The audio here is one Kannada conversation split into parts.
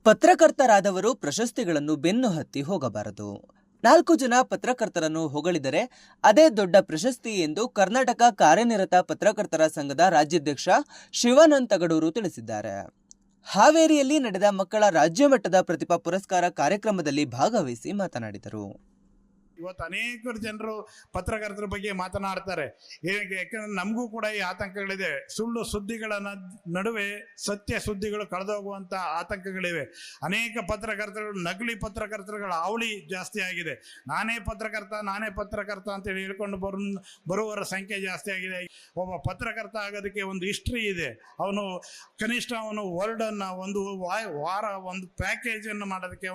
ಪತ್ರಕರ್ತರಾದವರು ಪ್ರಶಸ್ತಿಗಳನ್ನು ಬೆನ್ನು ಹತ್ತಿ ಹೋಗಬಾರದು. 4 ಜನ ಪತ್ರಕರ್ತರನ್ನು ಹೊಗಳಿದರೆ ಅದೇ ದೊಡ್ಡ ಪ್ರಶಸ್ತಿ ಎಂದು ಕರ್ನಾಟಕ ಕಾರ್ಯನಿರತ ಪತ್ರಕರ್ತರ ಸಂಘದ ರಾಜ್ಯಾಧ್ಯಕ್ಷ ಶಿವಾನಂದ ತಗಡೂರು ತಿಳಿಸಿದ್ದಾರೆ. ಹಾವೇರಿಯಲ್ಲಿ ನಡೆದ ಮಕ್ಕಳ ರಾಜ್ಯ ಮಟ್ಟದ ಪ್ರತಿಭಾ ಪುರಸ್ಕಾರ ಕಾರ್ಯಕ್ರಮದಲ್ಲಿ ಭಾಗವಹಿಸಿ ಮಾತನಾಡಿದರು. ಇವತ್ತು ಅನೇಕ ಜನರು ಪತ್ರಕರ್ತರ ಬಗ್ಗೆ ಮಾತನಾಡ್ತಾರೆ. ಯಾಕಂದ್ರೆ ನಮಗೂ ಕೂಡ ಈ ಆತಂಕಗಳಿದೆ. ಸುಳ್ಳು ಸುದ್ದಿಗಳ ನಡುವೆ ಸತ್ಯ ಸುದ್ದಿಗಳು ಕಳೆದೋಗುವಂಥ ಆತಂಕಗಳಿವೆ. ಅನೇಕ ಪತ್ರಕರ್ತರು ನಕಲಿ ಪತ್ರಕರ್ತರುಗಳ ಅವಳಿ ಜಾಸ್ತಿ ಆಗಿದೆ. ನಾನೇ ಪತ್ರಕರ್ತ ಅಂತೇಳಿ ಹೇಳ್ಕೊಂಡು ಬರುವವರ ಸಂಖ್ಯೆ ಜಾಸ್ತಿ ಆಗಿದೆ. ಒಬ್ಬ ಪತ್ರಕರ್ತ ಆಗೋದಕ್ಕೆ ಒಂದು ಹಿಸ್ಟ್ರಿ ಇದೆ. ಕನಿಷ್ಠ ವರ್ಡನ್ನು ಒಂದು ವಾರ ಒಂದು ಪ್ಯಾಕೇಜನ್ನು ಮಾಡೋದಕ್ಕೆ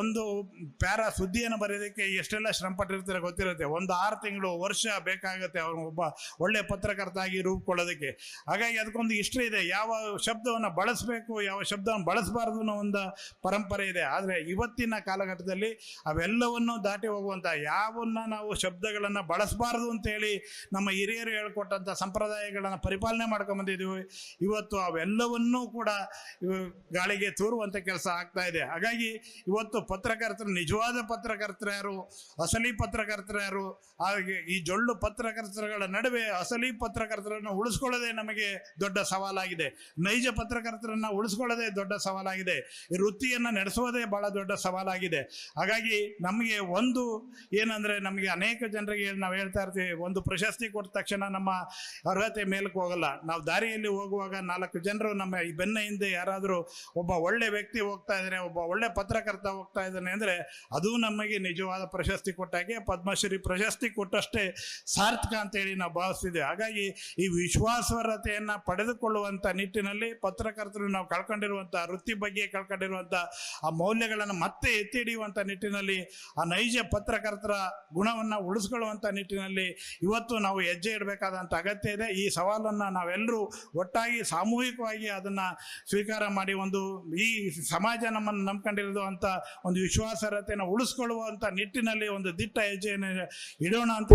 ಒಂದು ಪ್ಯಾರಾ ಸುದ್ದಿಯನ್ನು ಬರೆಯೋದಕ್ಕೆ ಎಷ್ಟೆಲ್ಲ ಶ್ರಮ ಪಟ್ಟಿರ್ತಾರೆ ಗೊತ್ತಿರುತ್ತೆ. 6 ತಿಂಗಳು ವರ್ಷ ಬೇಕಾಗುತ್ತೆ ಅವನು ಒಬ್ಬ ಒಳ್ಳೆ ಪತ್ರಕರ್ತ ಆಗಿ ರೂಪುಕೊಳ್ಳೋದಕ್ಕೆ. ಹಾಗಾಗಿ ಅದಕ್ಕೊಂದು ಹಿಸ್ಟ್ರಿ ಇದೆ. ಯಾವ ಶಬ್ದವನ್ನು ಬಳಸಬೇಕು, ಯಾವ ಶಬ್ದವನ್ನು ಬಳಸಬಾರ್ದು ಅನ್ನೋ ಒಂದು ಪರಂಪರೆ ಇದೆ. ಆದರೆ ಇವತ್ತಿನ ಕಾಲಘಟ್ಟದಲ್ಲಿ ಅವೆಲ್ಲವನ್ನು ದಾಟಿ ಹೋಗುವಂಥ ಯಾವನ್ನ ನಾವು ಶಬ್ದಗಳನ್ನು ಬಳಸಬಾರ್ದು ಅಂತೇಳಿ ನಮ್ಮ ಹಿರಿಯರು ಹೇಳ್ಕೊಟ್ಟಂಥ ಸಂಪ್ರದಾಯಗಳನ್ನು ಪರಿಪಾಲನೆ ಮಾಡ್ಕೊಂಬಂದಿದ್ದೀವಿ. ಇವತ್ತು ಅವೆಲ್ಲವನ್ನೂ ಕೂಡ ಗಾಳಿಗೆ ತೂರುವಂಥ ಕೆಲಸ ಆಗ್ತಾ ಇದೆ. ಹಾಗಾಗಿ ಇವತ್ತು ಪತ್ರಕರ್ತರು, ನಿಜವಾದ ಪತ್ರಕರ್ತರು ಯಾರು, ಅಸಲಿ ಪತ್ರಕರ್ತರು ಯಾರು, ಹಾಗೆ ಈ ಜೊಳ್ಳು ಪತ್ರಕರ್ತರುಗಳ ನಡುವೆ ಅಸಲಿ ಪತ್ರಕರ್ತರನ್ನು ಉಳಿಸ್ಕೊಳ್ಳೋದೇ ನಮಗೆ ದೊಡ್ಡ ಸವಾಲಾಗಿದೆ. ನೈಜ ಪತ್ರಕರ್ತರನ್ನು ಉಳಿಸ್ಕೊಳ್ಳೋದೇ ದೊಡ್ಡ ಸವಾಲಾಗಿದೆ. ಈ ವೃತ್ತಿಯನ್ನು ನಡೆಸೋದೇ ಬಹಳ ದೊಡ್ಡ ಸವಾಲಾಗಿದೆ. ಹಾಗಾಗಿ ನಮಗೆ ಏನಂದರೆ, ನಮಗೆ ಅನೇಕ ಜನರಿಗೆ ನಾವು ಹೇಳ್ತಾ ಇರ್ತೀವಿ, ಒಂದು ಪ್ರಶಸ್ತಿ ಕೊಟ್ಟ ತಕ್ಷಣ ನಮ್ಮ ಅರ್ಹತೆ ಮೇಲಕ್ಕೆ ಹೋಗಲ್ಲ. ನಾವು ದಾರಿಯಲ್ಲಿ ಹೋಗುವಾಗ 4 ಜನರು ನಮ್ಮ ಈ ಬೆನ್ನ ಹಿಂದೆ ಯಾರಾದರೂ ಒಬ್ಬ ಒಳ್ಳೆ ವ್ಯಕ್ತಿ ಹೋಗ್ತಾ ಇದ್ದಾನೆ, ಒಬ್ಬ ಒಳ್ಳೆ ಪತ್ರಕರ್ತ ಹೋಗ್ತಾ ಇದ್ದಾನೆ ಅಂದರೆ ಅದು ನಮಗೆ ನಿಜವಾದ ಪ್ರಶಸ್ತಿ ಕೊಟ್ಟಾಗೆ, ಪದ್ಮಶ್ರೀ ಪ್ರಶಸ್ತಿ ಕೊಟ್ಟಷ್ಟೇ ಸಾರ್ಥಕ ಅಂತೇಳಿ ನಾವು ಭಾವಿಸ್ತಿದ್ದೇವೆ. ಹಾಗಾಗಿ ಈ ವಿಶ್ವಾಸಾರ್ಹತೆಯನ್ನು ಪಡೆದುಕೊಳ್ಳುವಂಥ ನಿಟ್ಟಿನಲ್ಲಿ ಪತ್ರಕರ್ತರು ನಾವು ಕಳ್ಕೊಂಡಿರುವಂಥ ವೃತ್ತಿ ಬಗ್ಗೆ ಕಳ್ಕೊಂಡಿರುವಂಥ ಆ ಮೌಲ್ಯಗಳನ್ನು ಮತ್ತೆ ಎತ್ತಿ ಹಿಡಿಯುವಂಥ ನಿಟ್ಟಿನಲ್ಲಿ, ಆ ನೈಜ ಪತ್ರಕರ್ತರ ಗುಣವನ್ನು ಉಳಿಸ್ಕೊಳ್ಳುವಂಥ ನಿಟ್ಟಿನಲ್ಲಿ ಇವತ್ತು ನಾವು ಹೆಜ್ಜೆ ಇಡಬೇಕಾದಂಥ ಅಗತ್ಯ ಇದೆ. ಈ ಸವಾಲನ್ನು ನಾವೆಲ್ಲರೂ ಒಟ್ಟಾಗಿ ಸಾಮೂಹಿಕವಾಗಿ ಅದನ್ನು ಸ್ವೀಕಾರ ಮಾಡಿ ಈ ಸಮಾಜ ನಮ್ಮನ್ನು ನಂಬ್ಕೊಂಡಿರೋದು ಅಂತ ಒಂದು ವಿಶ್ವಾಸಾರ್ಹತೆಯನ್ನು ಉಳಿಸ್ಕೊಳ್ಳುವಂಥ ನಿಟ್ಟಿನಲ್ಲಿ ಒಂದು ದಿಟ್ಟ ಹೆಜ್ಜೆಯನ್ನು ಇಡೋಣ ಅಂತ